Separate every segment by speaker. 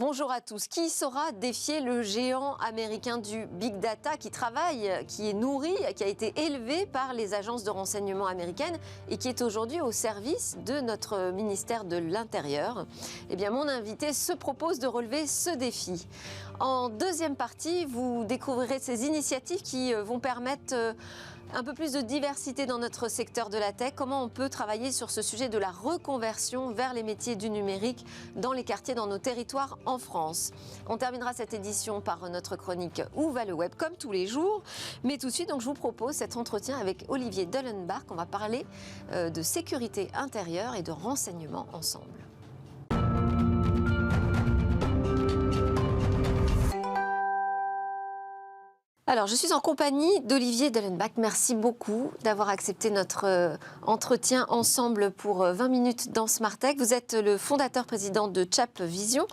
Speaker 1: Bonjour à tous. Qui saura défier le géant américain du Big Data qui travaille, qui est nourri, qui a été élevé par les agences de renseignement américaines et qui est aujourd'hui au service de notre ministère de l'Intérieur? Eh bien, mon invité se propose de relever ce défi. En deuxième partie, vous découvrirez ces initiatives qui vont permettre un peu plus de diversité dans notre secteur de la tech. Comment on peut travailler sur ce sujet de la reconversion vers les métiers du numérique dans les quartiers, dans nos territoires en France. On terminera cette édition par notre chronique Où va le web, comme tous les jours. Mais tout de suite, donc, je vous propose cet entretien avec Olivier Dellenbach. On va parler de sécurité intérieure et de renseignement ensemble. Alors, je suis en compagnie d'Olivier Dellenbach. Merci beaucoup d'avoir accepté notre entretien ensemble pour 20 minutes dans Smart Tech. Vous êtes le fondateur-président de ChapVision,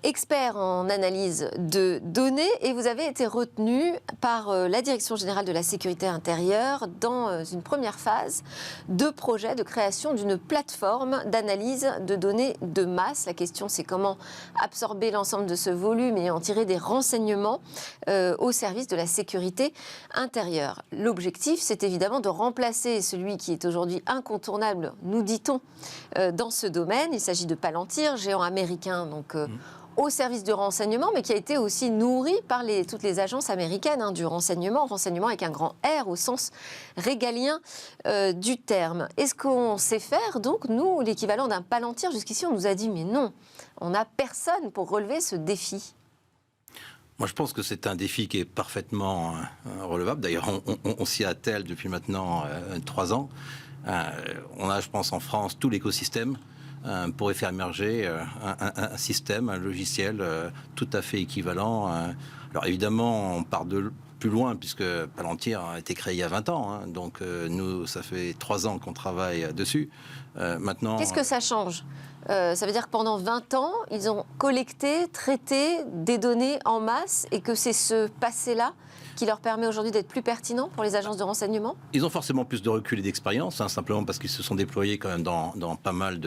Speaker 1: expert en analyse de données, et vous avez été retenu par la Direction générale de la sécurité intérieure dans une première phase de projet de création d'une plateforme d'analyse de données de masse. La question, c'est comment absorber l'ensemble de ce volume et en tirer des renseignements au service de la sécurité intérieure. L'objectif, c'est évidemment de remplacer celui qui est aujourd'hui incontournable, nous dit-on, dans ce domaine. Il s'agit de Palantir, géant américain, donc au service du renseignement, mais qui a été aussi nourri par toutes les agences américaines du renseignement avec un grand R au sens régalien du terme. Est-ce qu'on sait faire, donc, nous, l'équivalent d'un Palantir? Jusqu'ici, on nous a dit, mais non, on n'a personne pour relever ce défi.
Speaker 2: Moi, je pense que c'est un défi qui est parfaitement relevable. D'ailleurs, on s'y attelle depuis maintenant 3 ans. On a, je pense, en France, tout l'écosystème pourrait faire émerger un système, un logiciel tout à fait équivalent. Alors évidemment, on part de plus loin puisque Palantir a été créé il y a 20 ans. Donc nous, ça fait 3 ans qu'on travaille dessus. Maintenant,
Speaker 1: qu'est-ce que ça change? Ça veut dire que pendant 20 ans, ils ont collecté, traité des données en masse et que c'est ce passé-là qui leur permet aujourd'hui d'être plus pertinents pour les agences de renseignement?
Speaker 2: Ils ont forcément plus de recul et d'expérience, simplement parce qu'ils se sont déployés quand même dans pas mal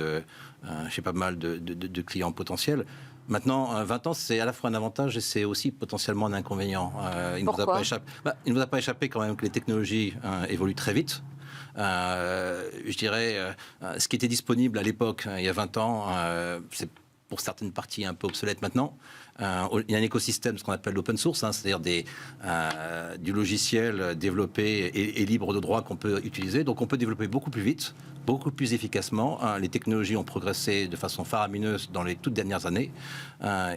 Speaker 2: chez pas mal de clients potentiels. Maintenant, 20 ans, c'est à la fois un avantage et c'est aussi potentiellement un inconvénient. Il ne nous a pas échappé quand même que les technologies évoluent très vite. Je dirais, ce qui était disponible à l'époque, il y a 20 ans, c'est pour certaines parties un peu obsolète maintenant. Il y a un écosystème, ce qu'on appelle l'open source, c'est-à-dire du logiciel développé et libre de droit qu'on peut utiliser. Donc on peut développer beaucoup plus vite, beaucoup plus efficacement. Les technologies ont progressé de façon faramineuse dans les toutes dernières années.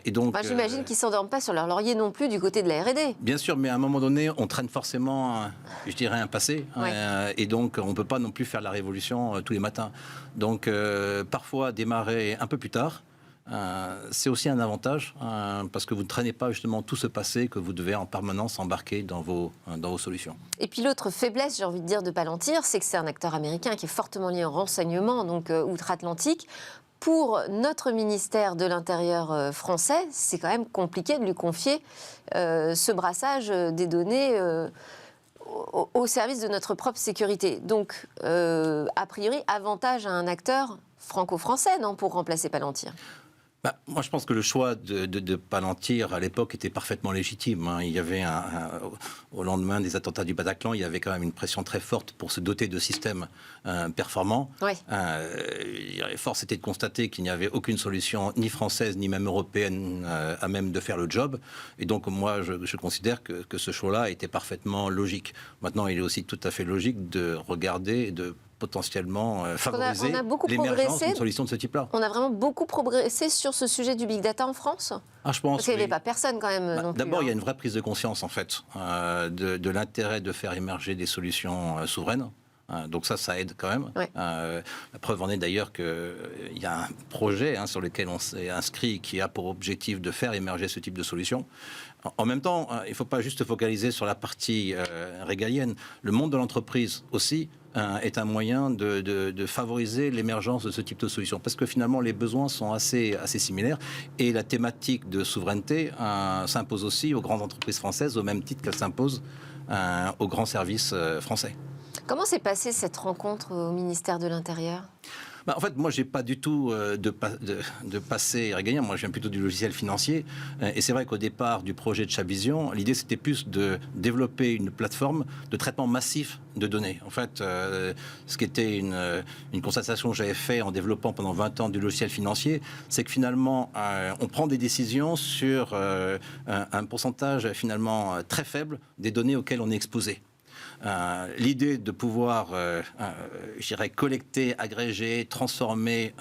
Speaker 2: Et donc,
Speaker 1: j'imagine qu'ils ne s'endorment pas sur leur laurier non plus du côté de la R&D.
Speaker 2: Bien sûr, mais à un moment donné, on traîne forcément, je dirais, un passé. Ouais. Et donc on ne peut pas non plus faire la révolution tous les matins. Donc parfois démarrer un peu plus tard, c'est aussi un avantage parce que vous ne traînez pas justement tout ce passé que vous devez en permanence embarquer dans vos solutions. Et
Speaker 1: puis l'autre faiblesse, j'ai envie de dire, de Palantir, c'est que c'est un acteur américain qui est fortement lié au renseignement, donc outre-Atlantique. Pour notre ministère de l'Intérieur français, c'est quand même compliqué de lui confier ce brassage des données au service de notre propre sécurité. Donc, a priori, avantage à un acteur franco-français, non, pour remplacer Palantir?
Speaker 2: Moi, je pense que le choix de Palantir, à l'époque, était parfaitement légitime. Il y avait, au lendemain des attentats du Bataclan, il y avait quand même une pression très forte pour se doter de systèmes performants. Ouais. Force était de constater qu'il n'y avait aucune solution, ni française, ni même européenne, à même de faire le job. Et donc, moi, je considère que ce choix-là était parfaitement logique. Maintenant, il est aussi tout à fait logique de regarder, de potentiellement favoriser l'émergence d'une solution de ce type-là.
Speaker 1: On a vraiment beaucoup progressé sur ce sujet du big data en France?
Speaker 2: Je pense.
Speaker 1: Parce qu'il n'y avait pas personne quand même non plus.
Speaker 2: D'abord, il y a une vraie prise de conscience en fait de l'intérêt de faire émerger des solutions souveraines. Donc ça aide quand même. Ouais. La preuve en est d'ailleurs qu'il y a un projet sur lequel on s'est inscrit qui a pour objectif de faire émerger ce type de solution. En même temps, il ne faut pas juste focaliser sur la partie régalienne. Le monde de l'entreprise aussi est un moyen de favoriser l'émergence de ce type de solution. Parce que finalement, les besoins sont assez similaires. Et la thématique de souveraineté s'impose aussi aux grandes entreprises françaises, au même titre qu'elle s'impose aux grands services français.
Speaker 1: Comment s'est passée cette rencontre au ministère de l'Intérieur?
Speaker 2: En fait, moi, j'ai pas du tout de passé régalien. Moi, je viens plutôt du logiciel financier. Et c'est vrai qu'au départ du projet de Chabvision, l'idée, c'était plus de développer une plateforme de traitement massif de données. En fait, ce qui était une constatation que j'avais fait en développant pendant 20 ans du logiciel financier, c'est que finalement, on prend des décisions sur un pourcentage finalement très faible des données auxquelles on est exposé. L'idée de pouvoir, je dirais, collecter, agréger, transformer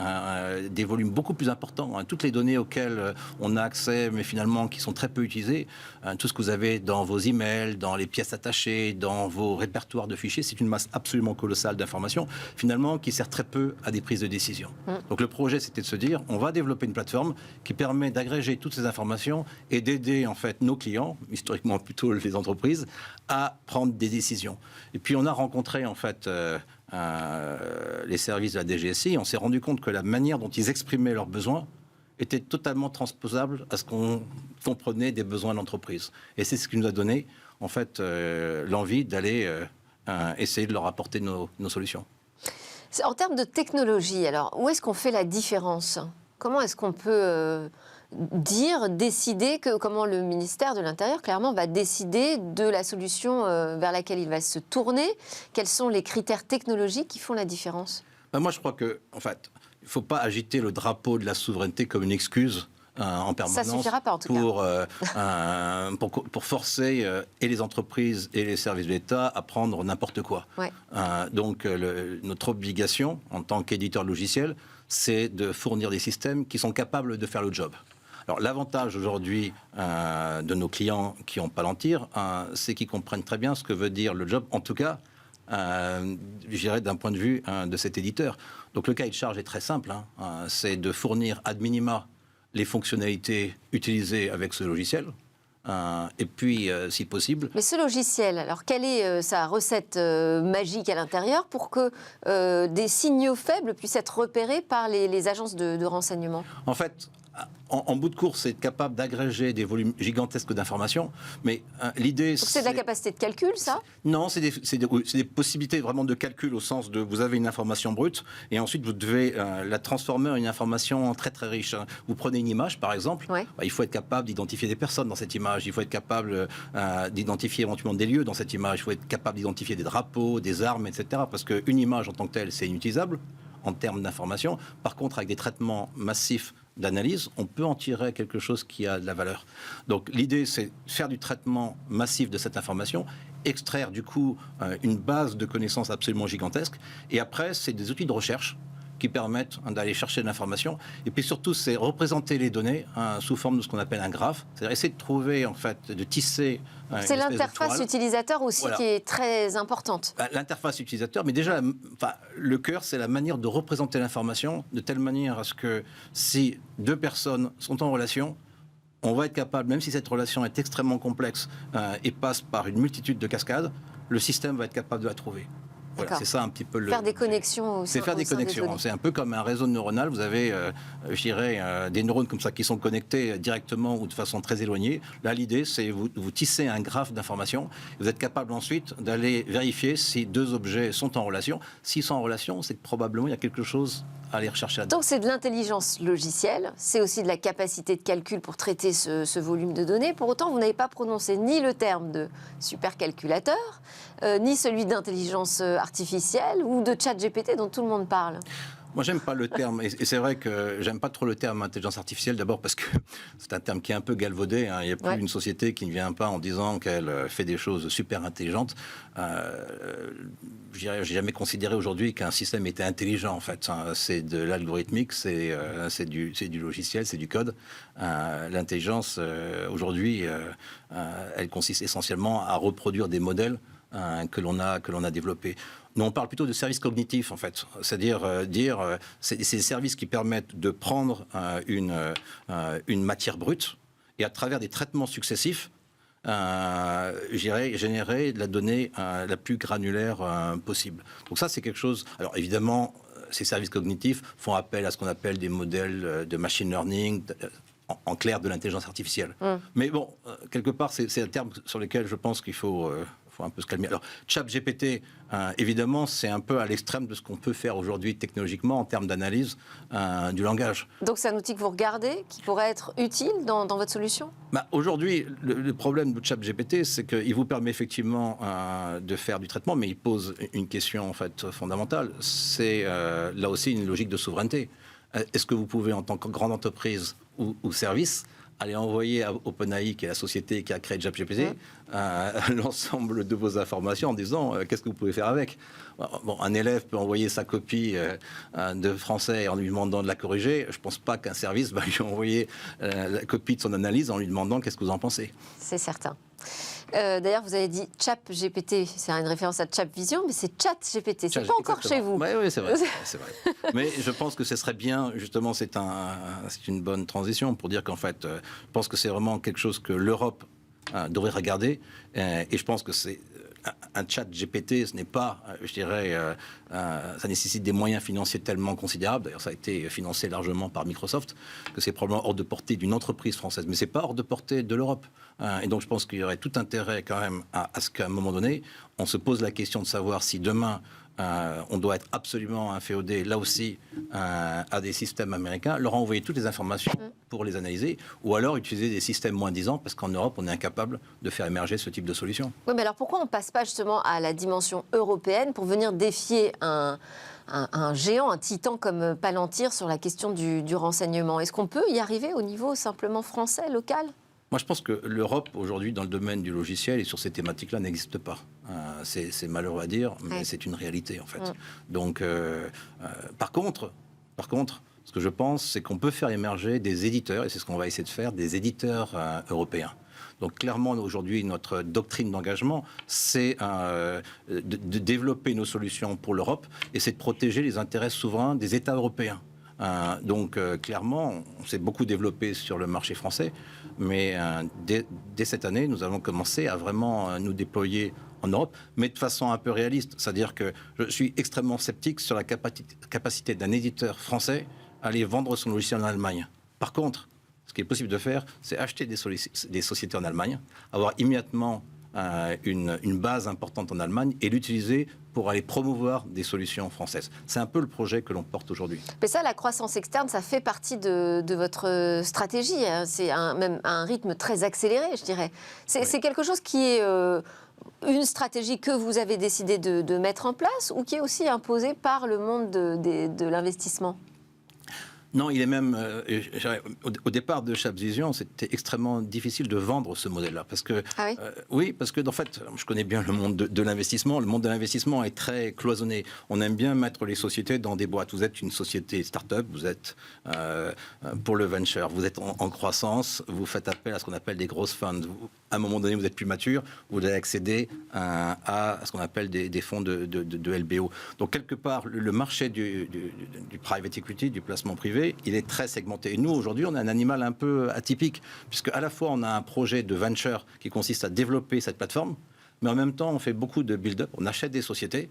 Speaker 2: des volumes beaucoup plus importants, toutes les données auxquelles on a accès, mais finalement qui sont très peu utilisées, tout ce que vous avez dans vos emails, dans les pièces attachées, dans vos répertoires de fichiers, c'est une masse absolument colossale d'informations, finalement, qui sert très peu à des prises de décision. Donc le projet, c'était de se dire, on va développer une plateforme qui permet d'agréger toutes ces informations et d'aider, en fait, nos clients, historiquement plutôt les entreprises, à prendre des décisions. Et puis on a rencontré en fait les services de la DGSI. On s'est rendu compte que la manière dont ils exprimaient leurs besoins était totalement transposable à ce qu'on comprenait des besoins de l'entreprise. Et c'est ce qui nous a donné en fait l'envie d'aller essayer de leur apporter nos solutions.
Speaker 1: En termes de technologie, alors où est-ce qu'on fait la différence ? Comment est-ce qu'on peut décider comment le ministère de l'Intérieur, clairement, va décider de la solution vers laquelle il va se tourner ? Quels sont les critères technologiques qui font la différence ?
Speaker 2: Moi, je crois que, en fait, il ne faut pas agiter le drapeau de la souveraineté comme une excuse en permanence.
Speaker 1: Ça suffira pas, en tout cas.
Speaker 2: Pour forcer et les entreprises et les services de l'État à prendre n'importe quoi.
Speaker 1: Ouais.
Speaker 2: Donc, notre obligation, en tant qu'éditeur logiciel, c'est de fournir des systèmes qui sont capables de faire le job. Alors, l'avantage aujourd'hui de nos clients qui ont Palantir, c'est qu'ils comprennent très bien ce que veut dire le job, en tout cas, je dirais d'un point de vue de cet éditeur. Donc, le cahier de charge est très simple, c'est de fournir ad minima les fonctionnalités utilisées avec ce logiciel. Et puis, si possible...
Speaker 1: Mais ce logiciel, alors quelle est sa recette magique à l'intérieur pour que des signaux faibles puissent être repérés par les agences de renseignement ?
Speaker 2: En fait, en bout de course, c'est être capable d'agréger des volumes gigantesques d'informations, mais l'idée...
Speaker 1: Donc c'est de la capacité de calcul, ça ?
Speaker 2: Non, c'est des possibilités vraiment de calcul au sens de vous avez une information brute et ensuite vous devez la transformer en une information très très riche. Vous prenez une image, par exemple,
Speaker 1: ouais.
Speaker 2: Il faut être capable d'identifier des personnes dans cette image, il faut être capable d'identifier éventuellement des lieux dans cette image, il faut être capable d'identifier des drapeaux, des armes, etc. Parce qu'une image en tant que telle, c'est inutilisable en termes d'information. Par contre, avec des traitements massifs d'analyse, on peut en tirer quelque chose qui a de la valeur. Donc l'idée, c'est faire du traitement massif de cette information, extraire du coup une base de connaissances absolument gigantesque, et après, c'est des outils de recherche qui permettent d'aller chercher de l'information. Et puis surtout, c'est représenter les données sous forme de ce qu'on appelle un graphe. C'est-à-dire essayer de trouver, en fait, de tisser...
Speaker 1: C'est l'interface utilisateur aussi voilà. Qui est très importante.
Speaker 2: L'interface utilisateur, mais déjà, le cœur, c'est la manière de représenter l'information de telle manière à ce que si deux personnes sont en relation, on va être capable, même si cette relation est extrêmement complexe et passe par une multitude de cascades, le système va être capable de la trouver. Voilà, c'est ça un petit peu le...
Speaker 1: Faire des connexions aussi.
Speaker 2: C'est faire des connexions. C'est un peu comme un réseau neuronal. Vous avez, je dirais, des neurones comme ça qui sont connectés directement ou de façon très éloignée. Là, l'idée, c'est vous tissez un graphe d'informations. Vous êtes capable ensuite d'aller vérifier si deux objets sont en relation. S'ils sont en relation, c'est que probablement il y a quelque chose à aller rechercher là-dedans.
Speaker 1: Donc c'est de l'intelligence logicielle, c'est aussi de la capacité de calcul pour traiter ce volume de données. Pour autant, vous n'avez pas prononcé ni le terme de supercalculateur, ni celui d'intelligence artificielle ou de chat GPT dont tout le monde parle.
Speaker 2: Moi, j'aime pas le terme, et c'est vrai que j'aime pas trop le terme intelligence artificielle, d'abord parce que c'est un terme qui est un peu galvaudé. Il n'y a plus une société qui ne vient pas en disant qu'elle fait des choses super intelligentes. J'ai jamais considéré aujourd'hui qu'un système était intelligent, en fait. C'est de l'algorithmique, c'est du logiciel, c'est du code. L'intelligence, aujourd'hui, elle consiste essentiellement à reproduire des modèles que l'on a développés. Nous, on parle plutôt de services cognitifs, en fait. C'est-à-dire, c'est des services qui permettent de prendre une matière brute et, à travers des traitements successifs, générer de la donnée la plus granulaire possible. Donc ça, c'est quelque chose... Alors, évidemment, ces services cognitifs font appel à ce qu'on appelle des modèles de machine learning, en clair, de l'intelligence artificielle. Mais bon, quelque part, c'est un terme sur lequel je pense qu'il faut faut un peu se calmer. Alors, ChatGPT, évidemment, c'est un peu à l'extrême de ce qu'on peut faire aujourd'hui technologiquement en termes d'analyse du langage.
Speaker 1: Donc c'est un outil que vous regardez, qui pourrait être utile dans votre solution?
Speaker 2: Aujourd'hui, le problème de ChatGPT, c'est qu'il vous permet effectivement de faire du traitement, mais il pose une question en fait fondamentale. C'est là aussi une logique de souveraineté. Est-ce que vous pouvez, en tant que grande entreprise ou service, aller envoyer à OpenAI, qui est la société qui a créé ChatGPT, l'ensemble de vos informations en disant qu'est-ce que vous pouvez faire avec? Bon, un élève peut envoyer sa copie de français en lui demandant de la corriger. Je ne pense pas qu'un service va lui envoyer la copie de son analyse en lui demandant qu'est-ce que vous en pensez.
Speaker 1: C'est certain. D'ailleurs, vous avez dit ChatGPT, c'est une référence à ChatVision, mais c'est ChatGPT, c'est pas encore chez vous.
Speaker 2: Oui, c'est vrai, c'est vrai. Mais je pense que ce serait bien, justement, c'est une bonne transition pour dire qu'en fait, je pense que c'est vraiment quelque chose que l'Europe devrait regarder, et je pense que c'est un chat GPT, ce n'est pas, je dirais, ça nécessite des moyens financiers tellement considérables. D'ailleurs, ça a été financé largement par Microsoft, que c'est probablement hors de portée d'une entreprise française. Mais c'est pas hors de portée de l'Europe. Et donc, je pense qu'il y aurait tout intérêt quand même à ce qu'à un moment donné, on se pose la question de savoir si demain, on doit être absolument inféodé, là aussi, à des systèmes américains, leur envoyer toutes les informations pour les analyser, ou alors utiliser des systèmes moins disants, parce qu'en Europe, on est incapable de faire émerger ce type de solution.
Speaker 1: Oui, mais alors pourquoi on ne passe pas justement à la dimension européenne pour venir défier un géant, un titan comme Palantir sur la question du renseignement? Est-ce qu'on peut y arriver au niveau simplement français, local?
Speaker 2: Moi, je pense que l'Europe, aujourd'hui, dans le domaine du logiciel et sur ces thématiques-là, n'existe pas. C'est malheureux à dire, mais c'est une réalité, en fait. Donc, par contre, ce que je pense, c'est qu'on peut faire émerger des éditeurs, et c'est ce qu'on va essayer de faire, des éditeurs européens. Donc, clairement, aujourd'hui, notre doctrine d'engagement, c'est de développer nos solutions pour l'Europe, et c'est de protéger les intérêts souverains des États européens. Donc, clairement, on s'est beaucoup développé sur le marché français, mais dès cette année, nous allons commencer à vraiment nous déployer en Europe, mais de façon un peu réaliste. C'est-à-dire que je suis extrêmement sceptique sur la capacité d'un éditeur français à aller vendre son logiciel en Allemagne. Par contre, ce qui est possible de faire, c'est acheter des sociétés en Allemagne, avoir immédiatement une base importante en Allemagne et l'utiliser pour aller promouvoir des solutions françaises. C'est un peu le projet que l'on porte aujourd'hui.
Speaker 1: Mais ça, la croissance externe, ça fait partie de votre stratégie. Hein. C'est même un rythme très accéléré, je dirais. C'est quelque chose qui est une stratégie que vous avez décidé de mettre en place ou qui est aussi imposée par le monde de l'investissement?
Speaker 2: Non, il est même... au départ de ChatVision, c'était extrêmement difficile de vendre ce modèle-là. Parce que, oui, parce que, en fait, je connais bien le monde de l'investissement. Le monde de l'investissement est très cloisonné. On aime bien mettre les sociétés dans des boîtes. Vous êtes une société start-up, vous êtes pour le venture, vous êtes en croissance, vous faites appel à ce qu'on appelle des grosses funds. À un moment donné, vous êtes plus mature, vous allez accéder à ce qu'on appelle des fonds de LBO. Donc, quelque part, le marché du private equity, du placement privé, il est très segmenté. Et nous, aujourd'hui, on a un animal un peu atypique, puisque à la fois, on a un projet de venture qui consiste à développer cette plateforme, mais en même temps, on fait beaucoup de build-up, on achète des sociétés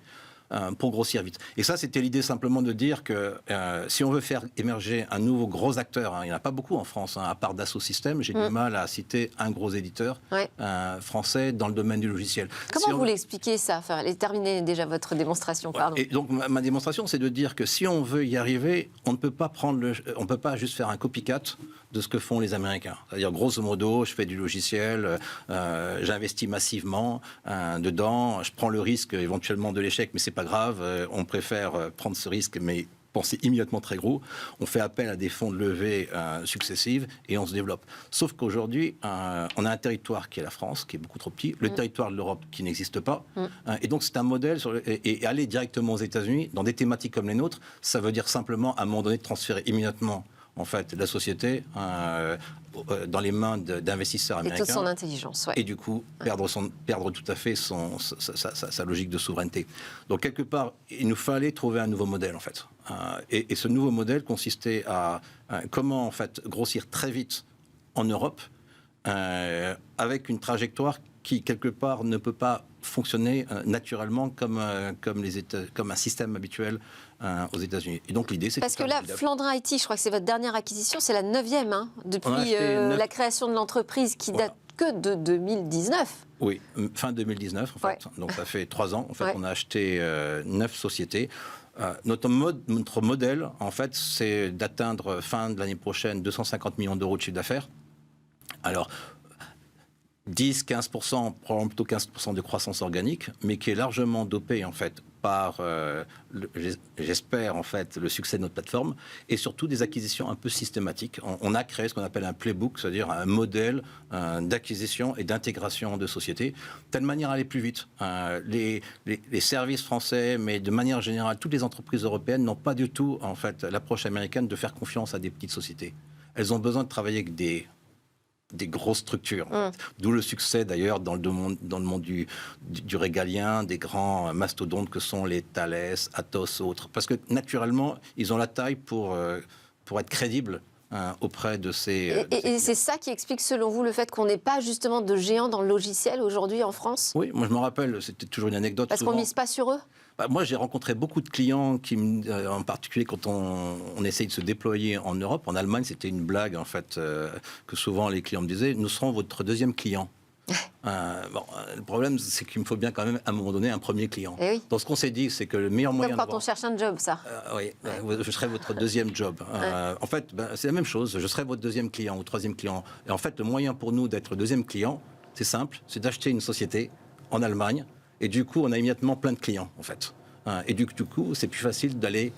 Speaker 2: pour grossir vite. Et ça, c'était l'idée simplement de dire que si on veut faire émerger un nouveau gros acteur, il n'y en a pas beaucoup en France, à part Dassault Systèmes, j'ai du mal à citer un gros éditeur français dans le domaine du logiciel.
Speaker 1: Comment vous l'expliquez ça? Enfin, terminez déjà votre démonstration, pardon.
Speaker 2: Et donc, ma démonstration, c'est de dire que si on veut y arriver, on ne peut pas on peut pas juste faire un copycat de ce que font les Américains. C'est-à-dire, grosso modo, je fais du logiciel, j'investis massivement dedans, je prends le risque éventuellement de l'échec, mais c'est pas grave, on préfère prendre ce risque, mais penser immédiatement très gros. On fait appel à des fonds de levée successives et on se développe. Sauf qu'aujourd'hui, on a un territoire qui est la France, qui est beaucoup trop petit, le territoire de l'Europe qui n'existe pas. Et donc, c'est un modèle, et aller directement aux États-Unis, dans des thématiques comme les nôtres, ça veut dire simplement, à un moment donné, de transférer immédiatement en fait, la société dans les mains d'investisseurs américains.
Speaker 1: Et toute son intelligence,
Speaker 2: Et du coup, perdre tout à fait sa logique de souveraineté. Donc, quelque part, il nous fallait trouver un nouveau modèle, en fait. Et ce nouveau modèle consistait à comment, en fait, grossir très vite en Europe, avec une trajectoire qui, quelque part, ne peut pas fonctionner naturellement comme un système habituel aux États-Unis. Et donc l'idée, c'est
Speaker 1: parce que là, Flandrin IT, je crois que c'est votre dernière acquisition, c'est la 9e depuis la création de l'entreprise qui date que de 2019.
Speaker 2: Oui, fin 2019, en fait.
Speaker 1: Ouais.
Speaker 2: Donc, ça fait 3 ans. En fait,
Speaker 1: Ouais.
Speaker 2: on a acheté 9 sociétés. Notre modèle, en fait, c'est d'atteindre fin de l'année prochaine 250 millions d'euros de chiffre d'affaires. Alors, 10-15%, probablement plutôt 15% de croissance organique, mais qui est largement dopé en fait par, j'espère en fait, le succès de notre plateforme et surtout des acquisitions un peu systématiques. On a créé ce qu'on appelle un playbook, c'est-à-dire un modèle d'acquisition et d'intégration de sociétés, de telle manière à aller plus vite. Les services français, mais de manière générale, toutes les entreprises européennes n'ont pas du tout en fait l'approche américaine de faire confiance à des petites sociétés. Elles ont besoin de travailler avec des grosses structures. D'où le succès d'ailleurs dans le monde du régalien, des grands mastodontes que sont les Thales, Atos, autres. Parce que naturellement, ils ont la taille pour être crédibles auprès de ces...
Speaker 1: Et c'est ça qui explique selon vous le fait qu'on n'ait pas justement de géants dans le logiciel aujourd'hui en France?
Speaker 2: Oui, moi je me rappelle, c'était toujours une anecdote.
Speaker 1: Parce qu'on ne mise pas sur eux?
Speaker 2: Moi, j'ai rencontré beaucoup de clients qui, en particulier quand on essaye de se déployer en Europe. En Allemagne, c'était une blague, en fait, que souvent les clients me disaient, nous serons votre deuxième client. Le problème, c'est qu'il me faut bien quand même, à un moment donné, un premier client.
Speaker 1: Eh oui.
Speaker 2: Donc, ce qu'on s'est dit, c'est que le meilleur moyen...
Speaker 1: Comme quand on cherche un job, ça.
Speaker 2: Oui, je serai votre deuxième job. En fait, c'est la même chose. Je serai votre deuxième client ou troisième client. Et en fait, le moyen pour nous d'être le deuxième client, c'est simple, c'est d'acheter une société en Allemagne. Et du coup, on a immédiatement plein de clients, en fait. Et du coup, c'est plus facile d'aller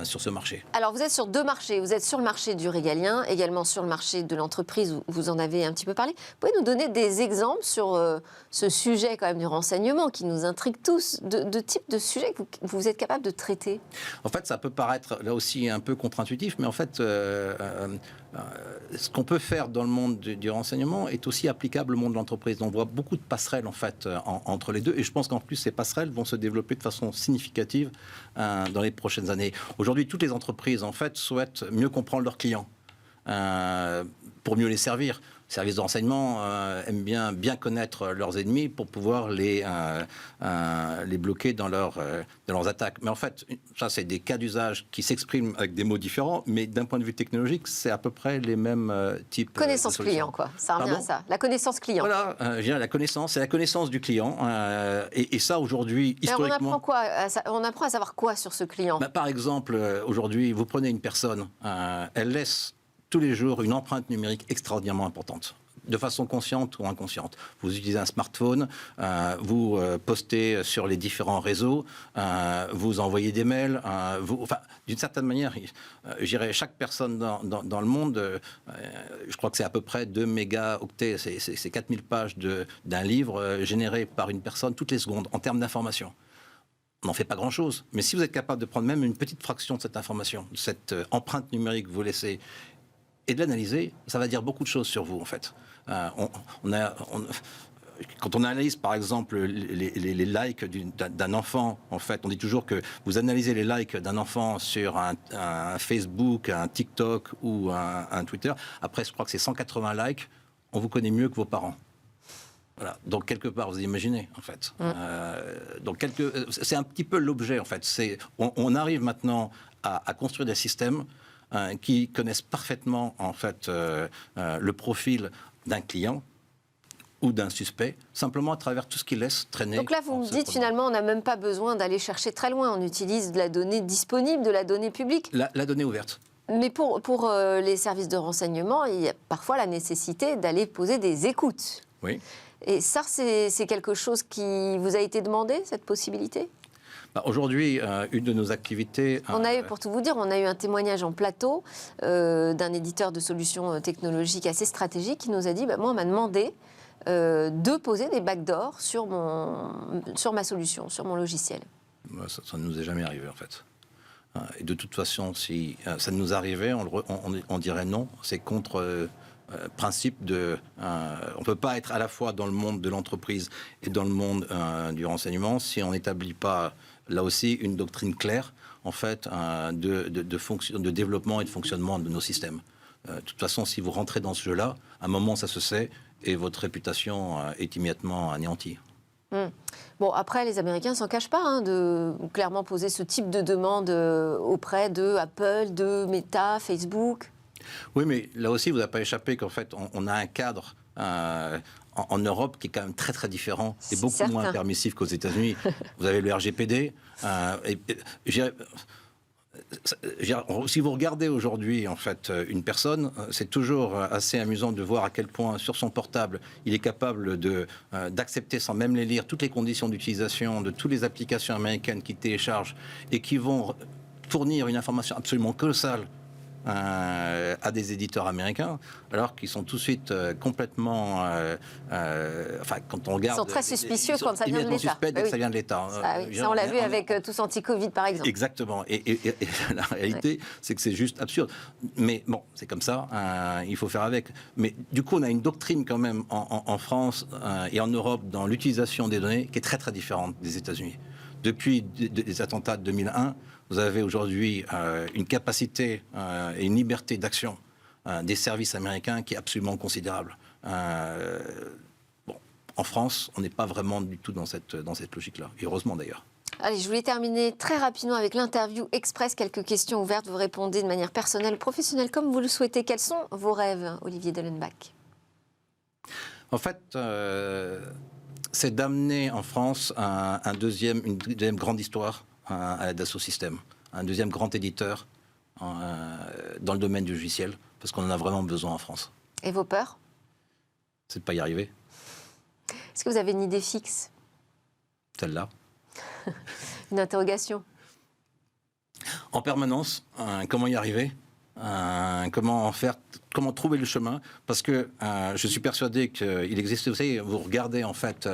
Speaker 2: sur ce marché.
Speaker 1: Alors, vous êtes sur 2 marchés. Vous êtes sur le marché du régalien, également sur le marché de l'entreprise, où vous en avez un petit peu parlé. Vous pouvez nous donner des exemples sur ce sujet quand même du renseignement qui nous intrigue tous, de type de sujet que vous êtes capable de traiter?
Speaker 2: En fait, ça peut paraître là aussi un peu contre-intuitif, mais en fait, ce qu'on peut faire dans le monde du renseignement est aussi applicable au monde de l'entreprise. On voit beaucoup de passerelles en fait entre les deux, et je pense qu'en plus ces passerelles vont se développer de façon significative dans les prochaines années. Aujourd'hui, toutes les entreprises en fait souhaitent mieux comprendre leurs clients pour mieux les servir. Les services de renseignement aiment bien connaître leurs ennemis pour pouvoir les bloquer dans leurs attaques. Mais en fait, ça, c'est des cas d'usage qui s'expriment avec des mots différents, mais d'un point de vue technologique, c'est à peu près les mêmes types
Speaker 1: Connaissance
Speaker 2: de solutions.
Speaker 1: client, quoi. Ça revient à ça. La connaissance client.
Speaker 2: Voilà, je dirais la connaissance, c'est la connaissance du client. Et ça, aujourd'hui, historiquement...
Speaker 1: On apprend quoi on apprend à savoir quoi sur ce client?
Speaker 2: Par exemple, aujourd'hui, vous prenez une personne, elle laisse tous les jours une empreinte numérique extraordinairement importante, de façon consciente ou inconsciente. Vous utilisez un smartphone, vous postez sur les différents réseaux, vous envoyez des mails, d'une certaine manière, je dirais, chaque personne dans le monde, je crois que c'est à peu près 2 mégaoctets, c'est 4000 pages d'un livre généré par une personne toutes les secondes en termes d'information. On n'en fait pas grand-chose, mais si vous êtes capable de prendre même une petite fraction de cette information, de cette empreinte numérique que vous laissez, et de l'analyser, ça va dire beaucoup de choses sur vous, en fait. Quand on analyse, par exemple, les likes d'un enfant, en fait, on dit toujours que vous analysez les likes d'un enfant sur un Facebook, un TikTok ou un Twitter. Après, je crois que c'est 180 likes. On vous connaît mieux que vos parents. Voilà. Donc, quelque part, vous imaginez, en fait. C'est un petit peu l'objet, en fait. On arrive maintenant à construire des systèmes qui connaissent parfaitement en fait le profil d'un client ou d'un suspect, simplement à travers tout ce qu'il laisse traîner.
Speaker 1: Donc là, vous me dites finalement, on n'a même pas besoin d'aller chercher très loin. On utilise de la donnée disponible, de la donnée publique.
Speaker 2: La donnée ouverte.
Speaker 1: Mais pour les services de renseignement, il y a parfois la nécessité d'aller poser des écoutes.
Speaker 2: Oui.
Speaker 1: Et ça, c'est quelque chose qui vous a été demandé, cette possibilité ?
Speaker 2: Aujourd'hui, une de nos activités...
Speaker 1: Pour tout vous dire, on a eu un témoignage en plateau d'un éditeur de solutions technologiques assez stratégique qui nous a dit, moi, on m'a demandé de poser des backdoors sur ma solution, sur mon logiciel.
Speaker 2: Ça ne nous est jamais arrivé, en fait. Et de toute façon, si ça nous arrivait, on dirait non. C'est contre... principe on ne peut pas être à la fois dans le monde de l'entreprise et dans le monde du renseignement si on n'établit pas, là aussi, une doctrine claire, en fait, de développement et de fonctionnement de nos systèmes. De toute façon, si vous rentrez dans ce jeu-là, à un moment, ça se sait, et votre réputation est immédiatement anéantie.
Speaker 1: Bon, après, les Américains ne s'en cachent pas de clairement poser ce type de demande auprès de Apple, de Meta, Facebook.
Speaker 2: Oui, mais là aussi, vous n'avez pas échappé qu'en fait, on a un cadre en Europe, qui est quand même très très différent, et
Speaker 1: C'est
Speaker 2: beaucoup
Speaker 1: certain.
Speaker 2: moins permissif qu'aux États-Unis. Vous avez le RGPD. Si vous regardez aujourd'hui en fait une personne, c'est toujours assez amusant de voir à quel point sur son portable il est capable d'accepter sans même les lire toutes les conditions d'utilisation de toutes les applications américaines qu'il télécharge et qui vont fournir une information absolument colossale à des éditeurs américains, alors qu'ils sont tout de suite complètement... enfin, quand on regarde...
Speaker 1: Ils sont très suspicieux quand ça vient de l'État.
Speaker 2: Suspects dès que ça vient de l'État.
Speaker 1: Ça, on l'a vu avec Tous Anti-Covid, par exemple.
Speaker 2: Exactement. Et la réalité, c'est que c'est juste absurde. Mais bon, c'est comme ça, il faut faire avec. Mais du coup, on a une doctrine quand même en France et en Europe dans l'utilisation des données qui est très très différente des États-Unis. Depuis les attentats de 2001, vous avez aujourd'hui une capacité et une liberté d'action des services américains qui est absolument considérable. Bon, en France, on n'est pas vraiment du tout dans cette logique-là. Et heureusement d'ailleurs.
Speaker 1: Allez, je voulais terminer très rapidement avec l'interview express. Quelques questions ouvertes. Vous répondez de manière personnelle ou professionnelle comme vous le souhaitez. Quels sont vos rêves, Olivier Dellenbach?
Speaker 2: En fait, c'est d'amener en France une deuxième grande histoire à Dassault Systèmes, un deuxième grand éditeur dans le domaine du logiciel, parce qu'on en a vraiment besoin en France.
Speaker 1: Et vos peurs?
Speaker 2: C'est de pas y arriver.
Speaker 1: Est-ce que vous avez une idée fixe?
Speaker 2: Celle-là.
Speaker 1: Une interrogation?
Speaker 2: En permanence, comment y arriver? Comment trouver le chemin? Parce que je suis persuadé qu'il existe, vous savez, vous regardez en fait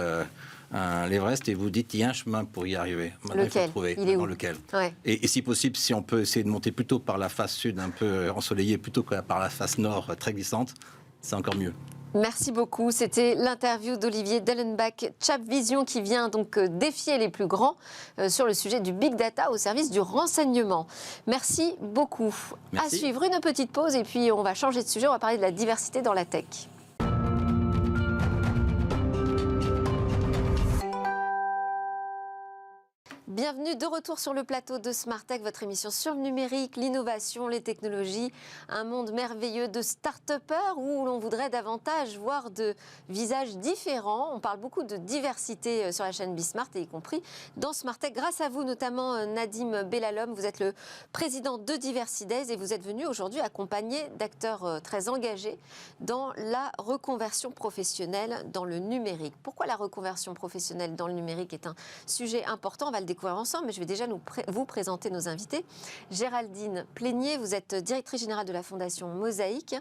Speaker 2: l'Everest et vous dites il y a un chemin pour y arriver. Maintenant,
Speaker 1: lequel?
Speaker 2: il faut trouver.
Speaker 1: Il est où?
Speaker 2: Lequel?
Speaker 1: Ouais.
Speaker 2: Et si possible, si on peut essayer de monter plutôt par la face sud un peu ensoleillée plutôt que par la face nord très glissante, c'est encore mieux.
Speaker 1: Merci beaucoup. C'était l'interview d'Olivier Dellenbach, ChapVision, qui vient donc défier les plus grands sur le sujet du big data au service du renseignement. Merci beaucoup.
Speaker 2: Merci.
Speaker 1: À suivre une petite pause et puis on va changer de sujet. On va parler de la diversité dans la tech. Bienvenue de retour sur le plateau de Smart Tech, votre émission sur le numérique, l'innovation, les technologies, un monde merveilleux de start-upers où l'on voudrait davantage voir de visages différents. On parle beaucoup de diversité sur la chaîne Bismart et y compris dans Smart Tech. Grâce à vous, notamment Nadim Bellalom, vous êtes le président de Diversidays et vous êtes venu aujourd'hui accompagné d'acteurs très engagés dans la reconversion professionnelle dans le numérique. Pourquoi la reconversion professionnelle dans le numérique est un sujet important? On va le découvrir ensemble, mais je vais déjà vous présenter nos invités. Géraldine Plénier, vous êtes directrice générale de la Fondation Mosaïque.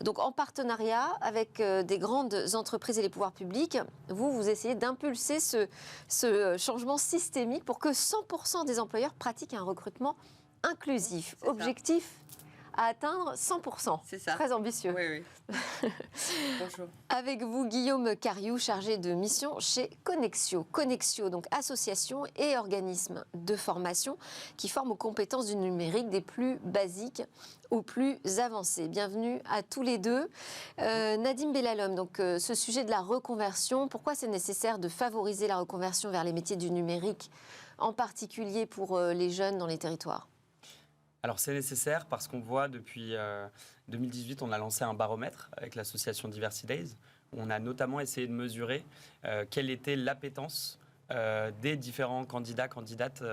Speaker 1: Donc en partenariat avec des grandes entreprises et les pouvoirs publics, vous essayez d'impulser ce changement systémique pour que 100% des employeurs pratiquent un recrutement inclusif. Objectif à atteindre 100%.
Speaker 3: C'est ça.
Speaker 1: Très ambitieux.
Speaker 3: Oui, oui. Bonjour.
Speaker 1: Avec vous, Guillaume Cariou, chargé de mission chez Connexio. Connexio, donc association et organisme de formation qui forme aux compétences du numérique des plus basiques aux plus avancées. Bienvenue à tous les deux. Nadim Bellalom, donc ce sujet de la reconversion, pourquoi c'est nécessaire de favoriser la reconversion vers les métiers du numérique, en particulier pour les jeunes dans les territoires?
Speaker 4: Alors c'est nécessaire parce qu'on voit depuis 2018, on a lancé un baromètre avec l'association Diversidays. On a notamment essayé de mesurer quelle était l'appétence des différents candidates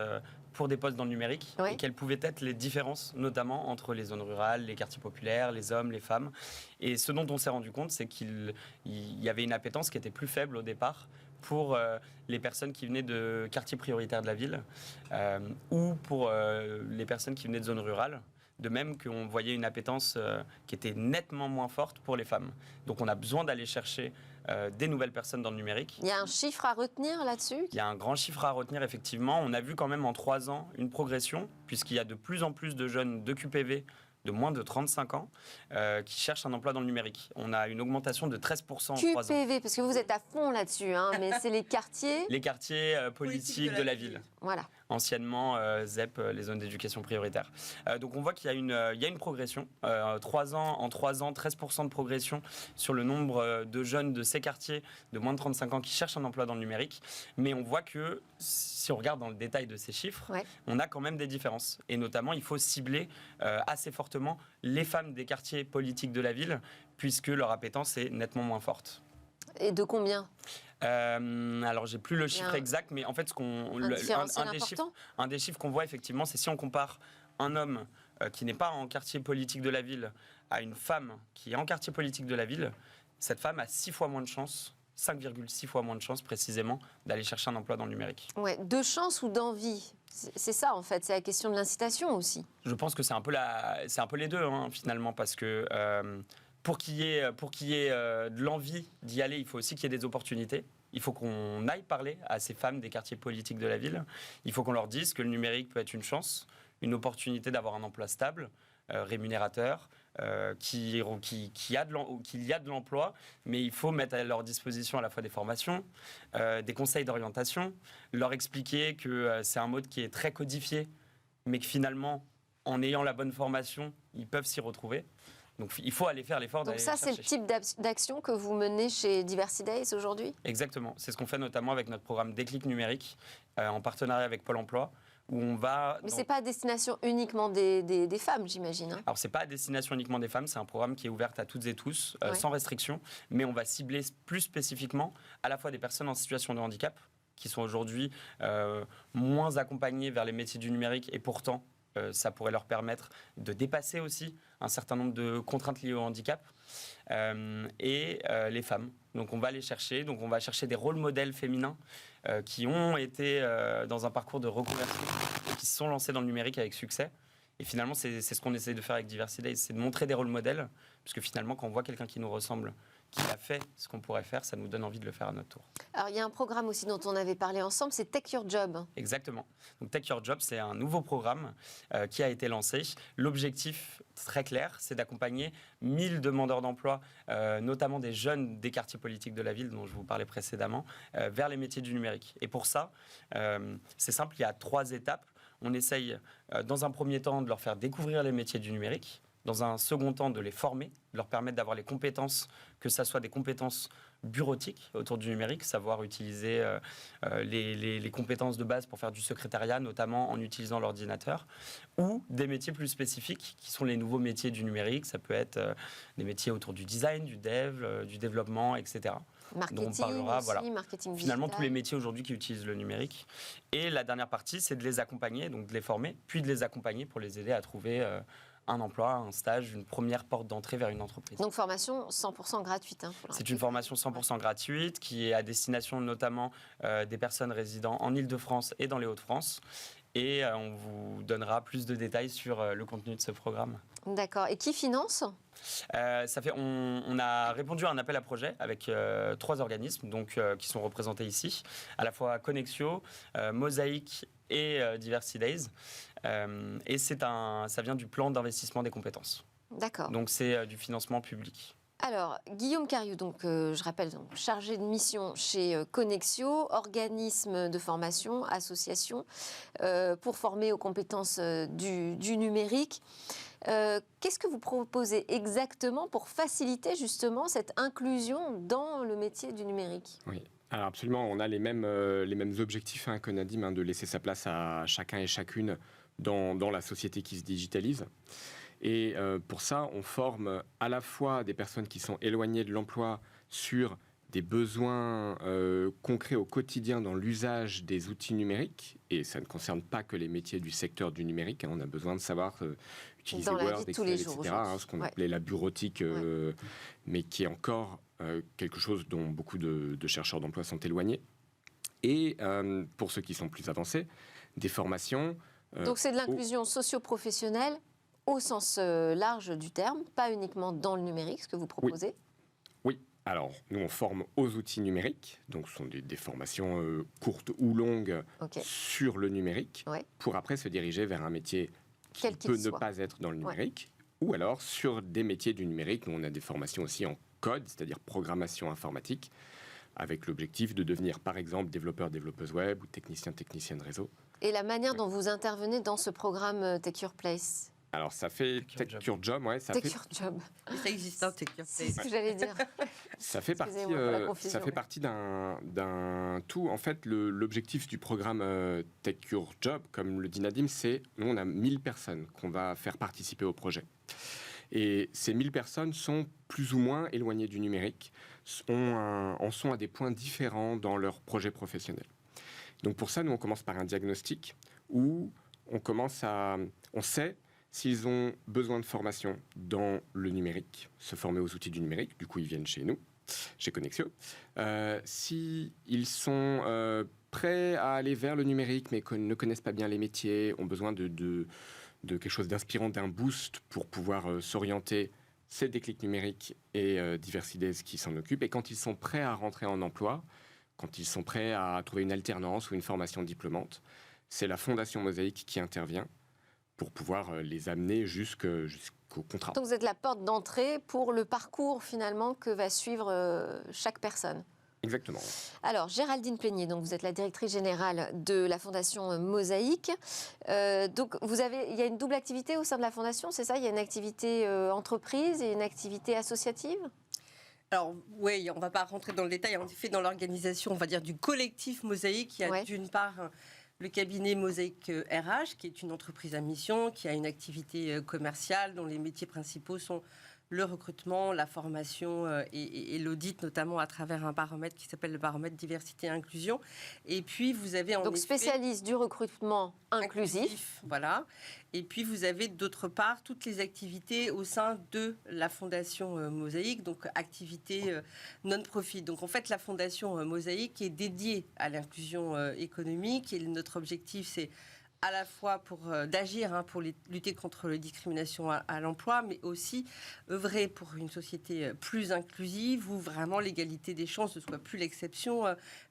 Speaker 4: pour des postes dans le numérique,
Speaker 1: oui,
Speaker 4: et quelles pouvaient être les différences, notamment entre les zones rurales, les quartiers populaires, les hommes, les femmes. Et ce dont on s'est rendu compte, c'est qu'il y avait une appétence qui était plus faible au départ pour les personnes qui venaient de quartiers prioritaires de la ville ou pour les personnes qui venaient de zones rurales. De même qu'on voyait une appétence qui était nettement moins forte pour les femmes. Donc on a besoin d'aller chercher des nouvelles personnes dans le numérique.
Speaker 1: Il y a un chiffre à retenir là-dessus?
Speaker 4: Il y a un grand chiffre à retenir, effectivement. On a vu quand même en 3 ans une progression, puisqu'il y a de plus en plus de jeunes de QPV de moins de 35 ans qui cherchent un emploi dans le numérique. On a une augmentation de 13% en 3 ans.
Speaker 1: QPV, parce que vous êtes à fond là-dessus, hein, mais c'est les quartiers...
Speaker 4: Les quartiers politiques de la ville.
Speaker 1: Voilà.
Speaker 4: Anciennement ZEP, les zones d'éducation prioritaire. Donc on voit qu'il y a une progression. En 3 ans, 13% de progression sur le nombre de jeunes de ces quartiers de moins de 35 ans qui cherchent un emploi dans le numérique. Mais on voit que si on regarde dans le détail de ces chiffres,
Speaker 1: ouais,
Speaker 4: on a quand même des différences. Et notamment, il faut cibler assez fortement fortement les femmes des quartiers politiques de la ville, puisque leur appétence est nettement moins forte.
Speaker 1: Et de combien?
Speaker 4: Alors, j'ai plus le chiffre exact, mais en fait, un des chiffres qu'on voit effectivement, c'est si on compare un homme qui n'est pas en quartier politique de la ville à une femme qui est en quartier politique de la ville, cette femme a 6 fois moins de chances, 5,6 fois moins de chances précisément, d'aller chercher un emploi dans le numérique.
Speaker 1: Ouais, de chance ou d'envie? C'est ça, en fait, c'est la question de l'incitation aussi.
Speaker 4: Je pense que c'est un peu les deux, hein, finalement, parce que pour qu'il y ait de l'envie d'y aller, il faut aussi qu'il y ait des opportunités. Il faut qu'on aille parler à ces femmes des quartiers politiques de la ville. Il faut qu'on leur dise que le numérique peut être une chance, une opportunité d'avoir un emploi stable, rémunérateur, qu'il y a de l'emploi, mais il faut mettre à leur disposition à la fois des formations, des conseils d'orientation, leur expliquer que c'est un mode qui est très codifié, mais que finalement, en ayant la bonne formation, ils peuvent s'y retrouver. Donc il faut aller faire l'effort d'aller
Speaker 1: chercher. Donc ça, c'est le type d'action que vous menez chez Diversity Days aujourd'hui?
Speaker 4: Exactement. C'est ce qu'on fait notamment avec notre programme Déclic numérique, en partenariat avec Pôle emploi. Où on va
Speaker 1: Mais ce n'est pas à destination uniquement des femmes, j'imagine. Hein.
Speaker 4: Alors, ce n'est pas à destination uniquement des femmes, c'est un programme qui est ouvert à toutes et tous, sans restriction, mais on va cibler plus spécifiquement à la fois des personnes en situation de handicap, qui sont aujourd'hui moins accompagnées vers les métiers du numérique, et pourtant, ça pourrait leur permettre de dépasser aussi un certain nombre de contraintes liées au handicap, et les femmes. Donc on va les chercher, on va chercher des rôles modèles féminins qui ont été dans un parcours de reconversion et qui se sont lancés dans le numérique avec succès. Et finalement, c'est ce qu'on essaie de faire avec Diversity Days, c'est de montrer des rôles modèles, parce que finalement, quand on voit quelqu'un qui nous ressemble, qui a fait ce qu'on pourrait faire, ça nous donne envie de le faire à notre tour.
Speaker 1: Alors, il y a un programme aussi dont on avait parlé ensemble, c'est Take Your Job.
Speaker 4: Exactement. Donc, Take Your Job, c'est un nouveau programme qui a été lancé. L'objectif, très clair, c'est d'accompagner 1000 demandeurs d'emploi, notamment des jeunes des quartiers politiques de la ville, dont je vous parlais précédemment, vers les métiers du numérique. Et pour ça, c'est simple, il y a 3 étapes. On essaye, dans un premier temps, de leur faire découvrir les métiers du numérique. Dans un second temps, de les former, de leur permettre d'avoir les compétences, que ce soit des compétences bureautiques autour du numérique, savoir utiliser les compétences de base pour faire du secrétariat, notamment en utilisant l'ordinateur, ou des métiers plus spécifiques, qui sont les nouveaux métiers du numérique. Ça peut être des métiers autour du design, du dev, du développement, etc.
Speaker 1: Marketing,
Speaker 4: dont on parlera,
Speaker 1: aussi, marketing
Speaker 4: finalement
Speaker 1: digital.
Speaker 4: Tous les métiers aujourd'hui qui utilisent le numérique. Et la dernière partie, c'est de les accompagner, donc de les former, puis de les accompagner pour les aider à trouver un emploi, un stage, une première porte d'entrée vers une entreprise.
Speaker 1: Donc formation 100% gratuite. Hein,
Speaker 4: c'est une formation 100% gratuite qui est à destination notamment des personnes résidant en Île-de-France et dans les Hauts-de-France. Et on vous donnera plus de détails sur le contenu de ce programme.
Speaker 1: D'accord. Et qui finance ?
Speaker 4: On a répondu à un appel à projet avec 3 organismes qui sont représentés ici, à la fois Connexio, Mosaïque et Diversity Days. Et ça vient du plan d'investissement des compétences.
Speaker 1: D'accord.
Speaker 4: Donc c'est du financement public.
Speaker 1: Alors, Guillaume Cariou, je rappelle, chargé de mission chez Connexio, organisme de formation, association, pour former aux compétences du numérique. Qu'est-ce que vous proposez exactement pour faciliter justement cette inclusion dans le métier du numérique ?
Speaker 3: Oui. Alors absolument, on a les mêmes objectifs que Nadim, de laisser sa place à chacun et chacune dans la société qui se digitalise. Et pour ça, on forme à la fois des personnes qui sont éloignées de l'emploi sur des besoins concrets au quotidien dans l'usage des outils numériques. Et ça ne concerne pas que les métiers du secteur du numérique. On a besoin de savoir utiliser Word, Excel, etc. Ce qu'on appelait la bureautique, mais qui est encore quelque chose dont beaucoup de chercheurs d'emploi sont éloignés. Et pour ceux qui sont plus avancés, des formations...
Speaker 1: Donc c'est de l'inclusion socio-professionnelle au sens large du terme, pas uniquement dans le numérique, ce que vous proposez ?
Speaker 3: Oui. Alors, nous, on forme aux outils numériques, donc ce sont des formations courtes ou longues sur le numérique, pour après se diriger vers un métier qui peut ne pas être dans le numérique, ou alors sur des métiers du numérique. Nous, on a des formations aussi en code, c'est-à-dire programmation informatique, avec l'objectif de devenir, par exemple, développeur-développeuse web ou technicien-technicienne réseau.
Speaker 1: Et la manière dont vous intervenez dans ce programme Take Your Place ?
Speaker 3: Alors, ça fait
Speaker 4: Tech
Speaker 3: Tech Your Job, ouais,
Speaker 1: Tech Your Job,
Speaker 5: Ça existe, Tech Your
Speaker 1: c'est ce que j'allais dire.
Speaker 3: Ça fait partie,
Speaker 1: Excusez-moi pour la confusion,
Speaker 3: ça fait
Speaker 1: mais-
Speaker 3: partie d'un tout. En fait, l'objectif du programme Tech Your Job, comme le dit Nadim, c'est nous, on a 1000 personnes qu'on va faire participer au projet. Et ces 1000 personnes sont plus ou moins éloignées du numérique, en sont à des points différents dans leur projet professionnel. Donc pour ça, nous, on commence par un diagnostic où on sait s'ils ont besoin de formation dans le numérique, se former aux outils du numérique, du coup ils viennent chez nous, chez Connexio. S'ils sont prêts à aller vers le numérique mais ne connaissent pas bien les métiers, ont besoin de quelque chose d'inspirant, d'un boost pour pouvoir s'orienter, c'est Déclic Numérique et Diversides qui s'en occupent. Et quand ils sont prêts à rentrer en emploi, quand ils sont prêts à trouver une alternance ou une formation diplômante, c'est la Fondation Mosaïque qui intervient pour pouvoir les amener jusqu'au contrat.
Speaker 1: Donc vous êtes la porte d'entrée pour le parcours finalement que va suivre chaque personne.
Speaker 3: Exactement.
Speaker 1: Alors, Géraldine Plénier, donc vous êtes la directrice générale de la Fondation Mosaïque. Donc, il y a une double activité au sein de la Fondation, c'est ça? Il y a une activité entreprise et une activité associative?
Speaker 5: Alors oui, on ne va pas rentrer dans le détail. En effet, dans l'organisation, on va dire, du collectif Mosaïque, il y a d'une part le cabinet Mosaïque RH, qui est une entreprise à mission, qui a une activité commerciale dont les métiers principaux sont le recrutement, la formation et l'audit, notamment à travers un baromètre qui s'appelle le baromètre diversité et inclusion. Et puis, vous avez
Speaker 1: donc spécialiste du recrutement inclusif.
Speaker 5: Voilà. Et puis, vous avez d'autre part toutes les activités au sein de la Fondation Mosaïque, donc activités non-profit. Donc, en fait, la Fondation Mosaïque est dédiée à l'inclusion économique et notre objectif, c'est à la fois d'agir pour lutter contre la discrimination à l'emploi, mais aussi œuvrer pour une société plus inclusive où vraiment l'égalité des chances ne soit plus l'exception,